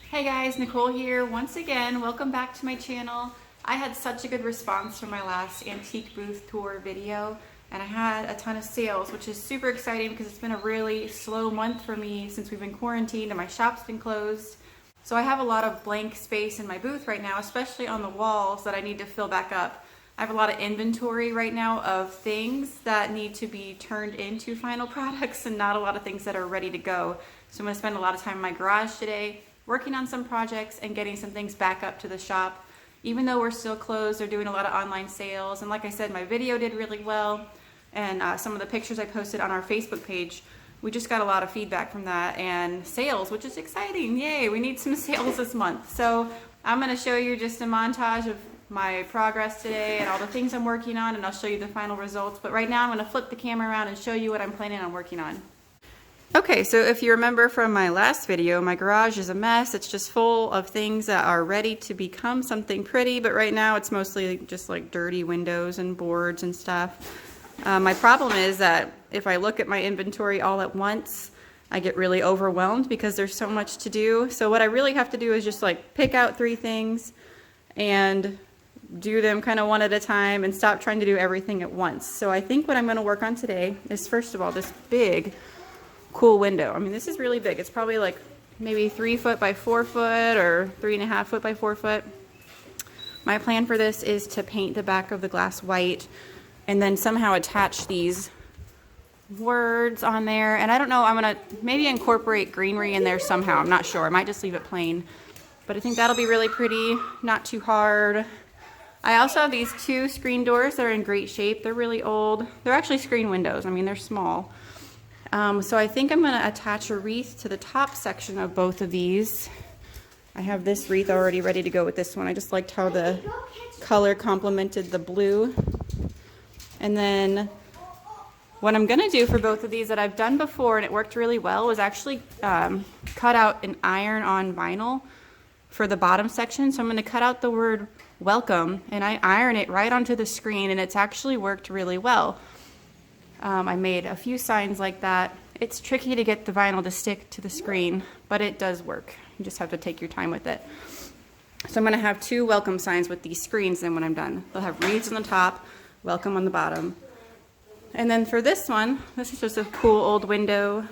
Hey guys, Nicole here once again. Welcome back to my channel. I had such a good response from my last antique booth tour video, and I had a ton of sales, which is super exciting because it's been a really slow month for me since we've been quarantined and my shop's been closed. So I have a lot of blank space in my booth right now, especially on the walls that I need to fill back up. I have a lot of inventory right now of things that need to be turned into final products and not a lot of things that are ready to go. So I'm going to spend a lot of time in my garage today working on some projects and getting some things back up to the shop. Even though we're still closed, they're doing a lot of online sales. And like I said, my video did really well. And some of the pictures I posted on our Facebook page, we just got a lot of feedback from that and sales, which is exciting. Yay, we need some sales this month. So I'm going to show you just a montage of my progress today and all the things I'm working on, and I'll show you the final results. But right now I'm going to flip the camera around and show you what I'm planning on working on. Okay, so if you remember from my last video, my garage is a mess. It's just full of things that are ready to become something pretty, but right now it's mostly just like dirty windows and boards and stuff. My problem is that if I look at my inventory all at once, I get really overwhelmed because there's so much to do. So what I really have to do is just like pick out 3 things and do them kind of one at a time and stop trying to do everything at once. So I think what I'm going to work on today is, first of all, this big cool window. I mean, this is really big. It's probably like maybe 3 foot by 4 foot or 3.5 foot by 4 foot. My plan for this is to paint the back of the glass white and then somehow attach these words on there. And I don't know, I'm gonna maybe incorporate greenery in there somehow. I'm not sure. I might just leave it plain, but I think that'll be really pretty, not too hard. I also have these 2 screen doors that are in great shape. They're really old. They're actually screen windows. I mean, they're small. So I think I'm going to attach a wreath to the top section of both of these. I have this wreath already ready to go with this one. I just liked how the color complemented the blue. And then what I'm going to do for both of these that I've done before and it worked really well was actually cut out an iron-on vinyl for the bottom section. So I'm going to cut out the word welcome and I iron it right onto the screen, and it's actually worked really well. I made a few signs like that. It's tricky to get the vinyl to stick to the screen, but it does work. You just have to take your time with it. So I'm going to have 2 welcome signs with these screens then when I'm done. They'll have wreaths on the top, welcome on the bottom. And then for this one, this is just a cool old window,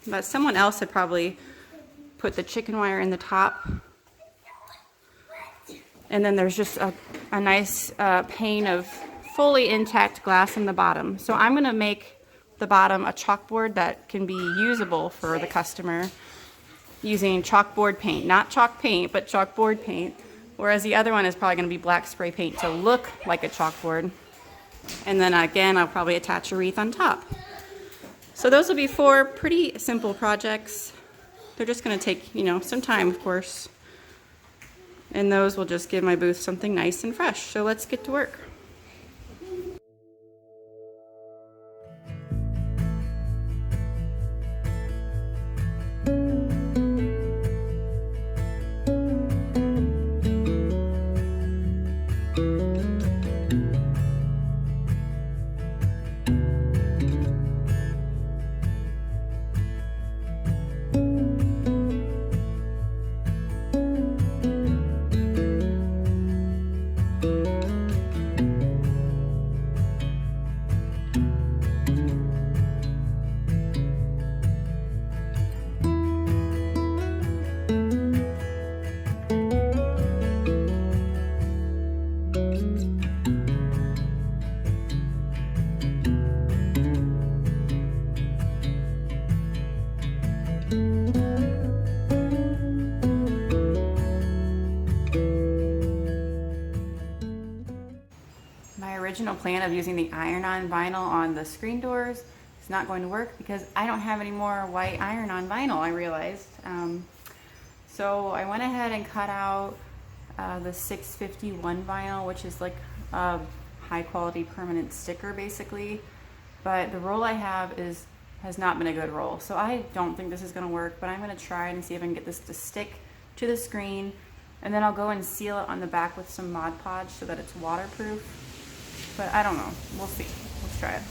but someone else had probably put the chicken wire in the top. And then there's just a nice pane of fully intact glass in the bottom. So I'm going to make the bottom a chalkboard that can be usable for the customer using chalkboard paint. Not chalk paint, but chalkboard paint. Whereas the other one is probably going to be black spray paint to look like a chalkboard. And then again, I'll probably attach a wreath on top. So those will be 4 pretty simple projects. They're just going to take, you know, some time, of course. And those will just give my booth something nice and fresh. So let's get to work. My original plan of using the iron-on vinyl on the screen doors is not going to work because I don't have any more white iron-on vinyl, I realized. So I went ahead and cut out the 651 vinyl, which is like a high-quality permanent sticker basically. But the roll I have has not been a good roll. So I don't think this is going to work, but I'm going to try and see if I can get this to stick to the screen. And then I'll go and seal it on the back with some Mod Podge so that it's waterproof. But I don't know. We'll see. Let's try it.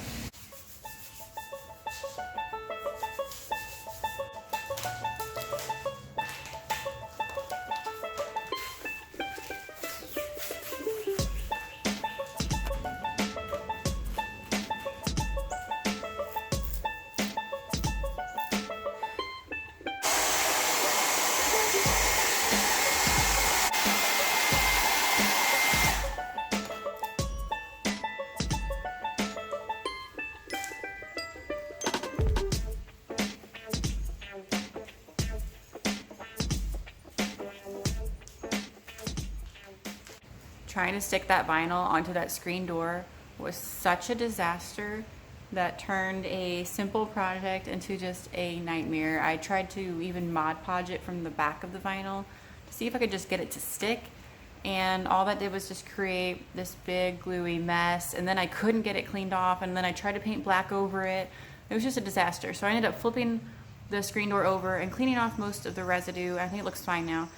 trying to stick that vinyl onto that screen door was such a disaster that turned a simple project into just a nightmare. I tried to even Mod Podge it from the back of the vinyl to see if I could just get it to stick, and all that did was just create this big gluey mess, and then I couldn't get it cleaned off, and then I tried to paint black over it. It was just a disaster. So I ended up flipping the screen door over and cleaning off most of the residue. I think it looks fine now.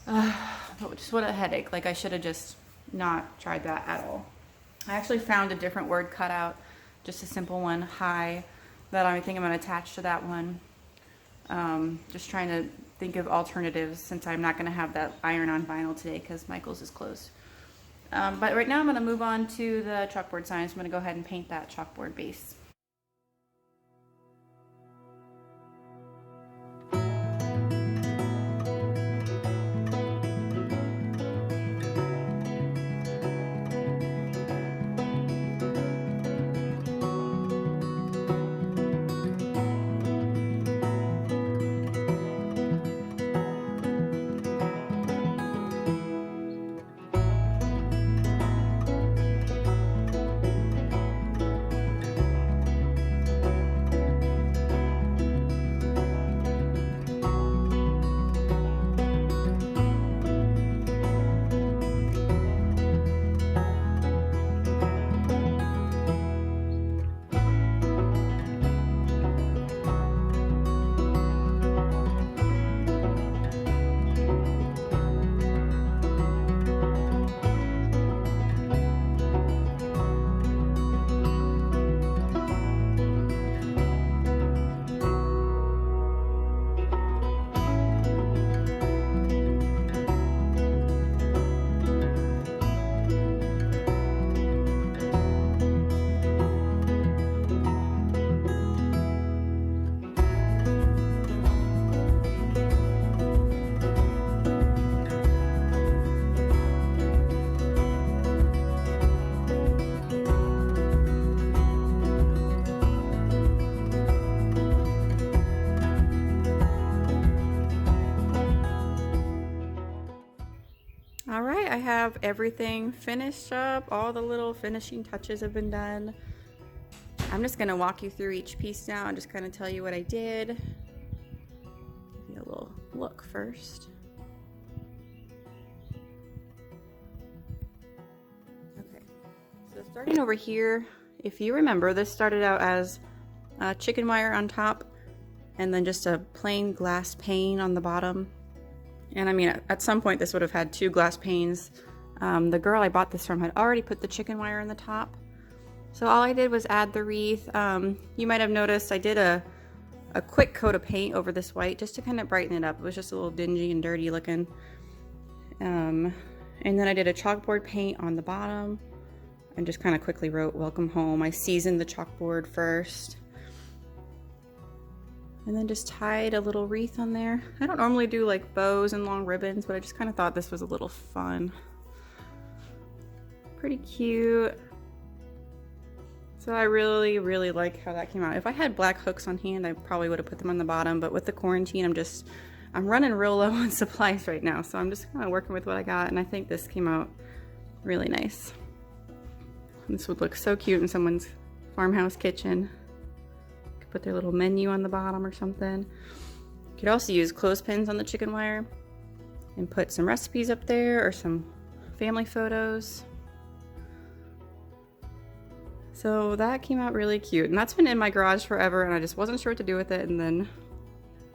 But just what a headache. Like, I should have just not tried that at all. I actually found a different word cutout, just a simple one, hi, that I think I'm going to attach to that one. Just trying to think of alternatives since I'm not going to have that iron-on vinyl today because Michael's is closed. But right now I'm going to move on to the chalkboard sign. So I'm going to go ahead and paint that chalkboard base. Alright, I have everything finished up. All the little finishing touches have been done. I'm just going to walk you through each piece now and just kind of tell you what I did. Give you a little look first. Okay, so starting over here, if you remember, this started out as chicken wire on top and then just a plain glass pane on the bottom. And I mean, at some point this would have had 2 glass panes. The girl I bought this from had already put the chicken wire in the top. So all I did was add the wreath. You might have noticed I did a quick coat of paint over this white just to kind of brighten it up. It was just a little dingy and dirty looking. And then I did a chalkboard paint on the bottom and just kind of quickly wrote welcome home. I seasoned the chalkboard first. And then just tied a little wreath on there. I don't normally do like bows and long ribbons, but I just kind of thought this was a little fun. Pretty cute. So I really, really like how that came out. If I had black hooks on hand, I probably would have put them on the bottom, but with the quarantine, I'm running real low on supplies right now. So I'm just kind of working with what I got, and I think this came out really nice. This would look so cute in someone's farmhouse kitchen. Put their little menu on the bottom or something. You could also use clothespins on the chicken wire and put some recipes up there or some family photos. So that came out really cute, and that's been in my garage forever, and I just wasn't sure what to do with it. And then,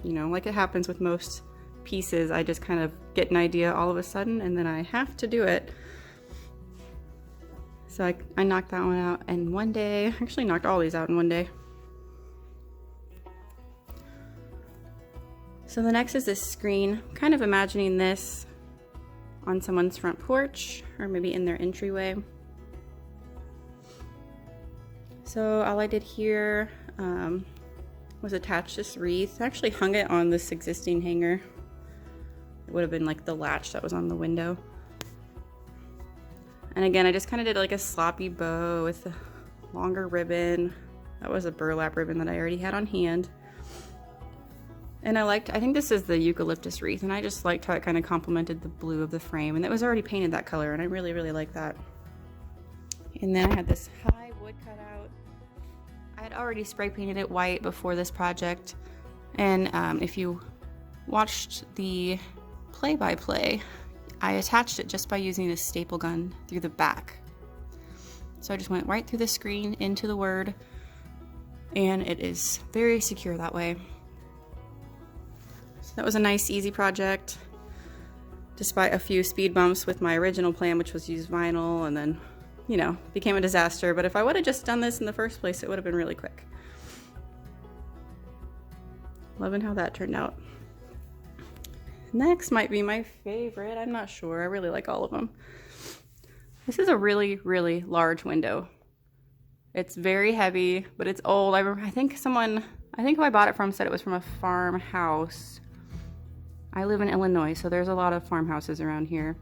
you know, like it happens with most pieces, I just kind of get an idea all of a sudden and then I have to do it. So I knocked that one out in one day. I actually knocked all these out in one day. So the next is this screen. I'm kind of imagining this on someone's front porch or maybe in their entryway. So all I did here was attach this wreath. I actually hung it on this existing hanger. It would have been like the latch that was on the window. And again, I just kind of did like a sloppy bow with a longer ribbon. That was a burlap ribbon that I already had on hand. And I think this is the eucalyptus wreath, and I just liked how it kind of complemented the blue of the frame, and it was already painted that color, and I really, really like that. And then I had this high wood cutout. I had already spray painted it white before this project, and if you watched the play-by-play, I attached it just by using a staple gun through the back. So I just went right through the screen into the word, and it is very secure that way. So that was a nice, easy project, despite a few speed bumps with my original plan, which was use vinyl, and then, you know, became a disaster. But if I would have just done this in the first place, it would have been really quick. Loving how that turned out. Next might be my favorite. I'm not sure. I really like all of them. This is a really, really large window. It's very heavy, but it's old. I think who I bought it from said it was from a farmhouse. I live in Illinois, so there's a lot of farmhouses around here.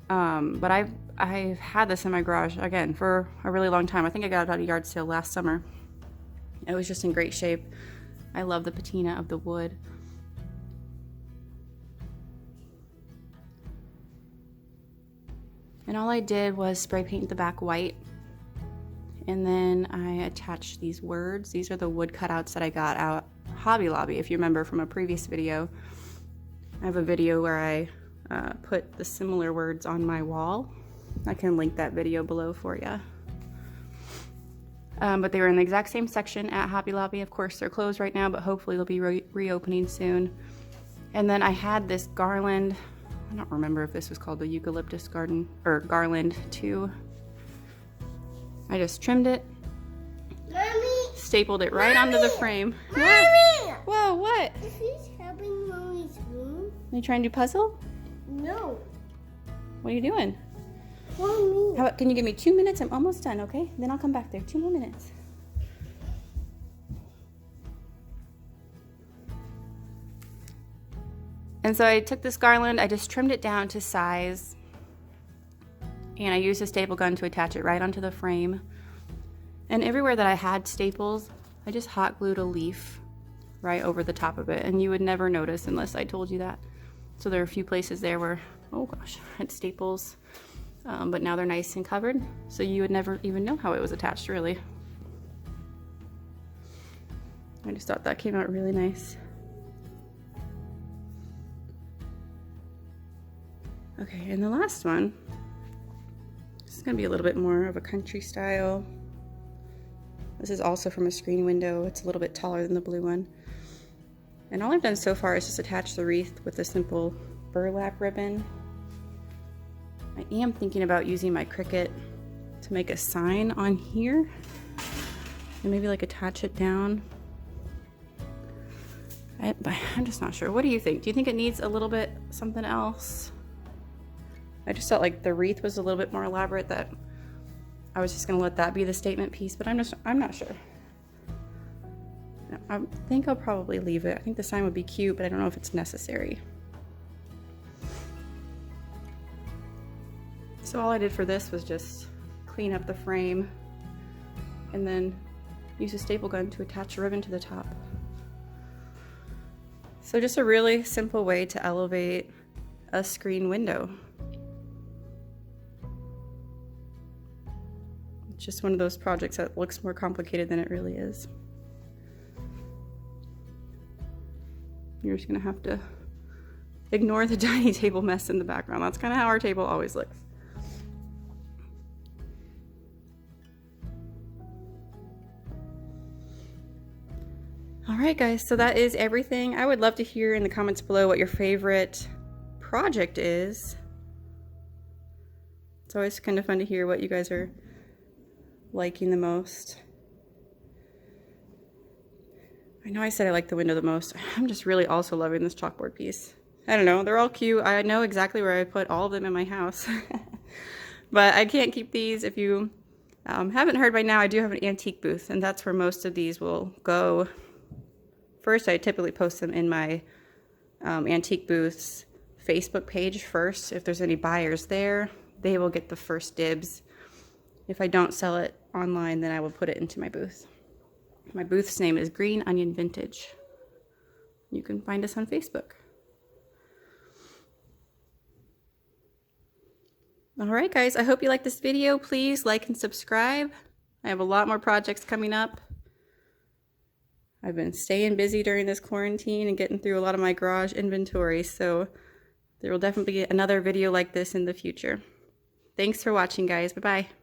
But I've had this in my garage, again, for a really long time. I think I got it at a yard sale last summer. It was just in great shape. I love the patina of the wood. And all I did was spray paint the back white. And then I attached these words. These are the wood cutouts that I got out Hobby Lobby, if you remember from a previous video. I have a video where I put the similar words on my wall. I can link that video below for you. But they were in the exact same section at Hobby Lobby. Of course, they're closed right now, but hopefully they'll be reopening soon. And then I had this garland. I don't remember if this was called the eucalyptus garden or garland too. I just trimmed it, Mommy, stapled it right onto the frame. Mommy! Whoa, what? Is this helping Mommy's room? Are you trying to do puzzle? No. What are you doing? Mommy. How about, can you give me 2 minutes? I'm almost done, okay? Then I'll come back there. 2 more minutes. And so I took this garland, I just trimmed it down to size, and I used a staple gun to attach it right onto the frame. And everywhere that I had staples, I just hot glued a leaf right over the top of it, and you would never notice unless I told you that. So there are a few places there where, oh gosh, I had staples, but now they're nice and covered, so you would never even know how it was attached, really. I just thought that came out really nice. Okay, and the last one, this is gonna be a little bit more of a country style. This is also from a screen window. It's a little bit taller than the blue one. And all I've done so far is just attach the wreath with a simple burlap ribbon. I am thinking about using my Cricut to make a sign on here and maybe like attach it down. I'm just not sure. What do you think? Do you think it needs a little bit something else? I just felt like the wreath was a little bit more elaborate, that I was just gonna let that be the statement piece, but I'm not sure. I think I'll probably leave it. I think the sign would be cute, but I don't know if it's necessary. So all I did for this was just clean up the frame and then use a staple gun to attach a ribbon to the top. So just a really simple way to elevate a screen window. It's just one of those projects that looks more complicated than it really is. You're just gonna have to ignore the dining table mess in the background. That's kind of how our table always looks. All right, guys, so that is everything. I would love to hear in the comments below what your favorite project is. It's always kind of fun to hear what you guys are liking the most. I know I said I like the window the most. I'm just really also loving this chalkboard piece. I don't know, they're all cute. I know exactly where I put all of them in my house. But I can't keep these. If you haven't heard by now, I do have an antique booth, and that's where most of these will go. First, I typically post them in my antique booth's Facebook page first. If there's any buyers there, they will get the first dibs. If I don't sell it online, then I will put it into my booth. My booth's name is Green Onion Vintage. you can find us on Facebook. All right, guys, I hope you liked this video. Please like and subscribe. I have a lot more projects coming up. I've been staying busy during this quarantine and getting through a lot of my garage inventory, so there will definitely be another video like this in the future. Thanks for watching, guys. Bye-bye.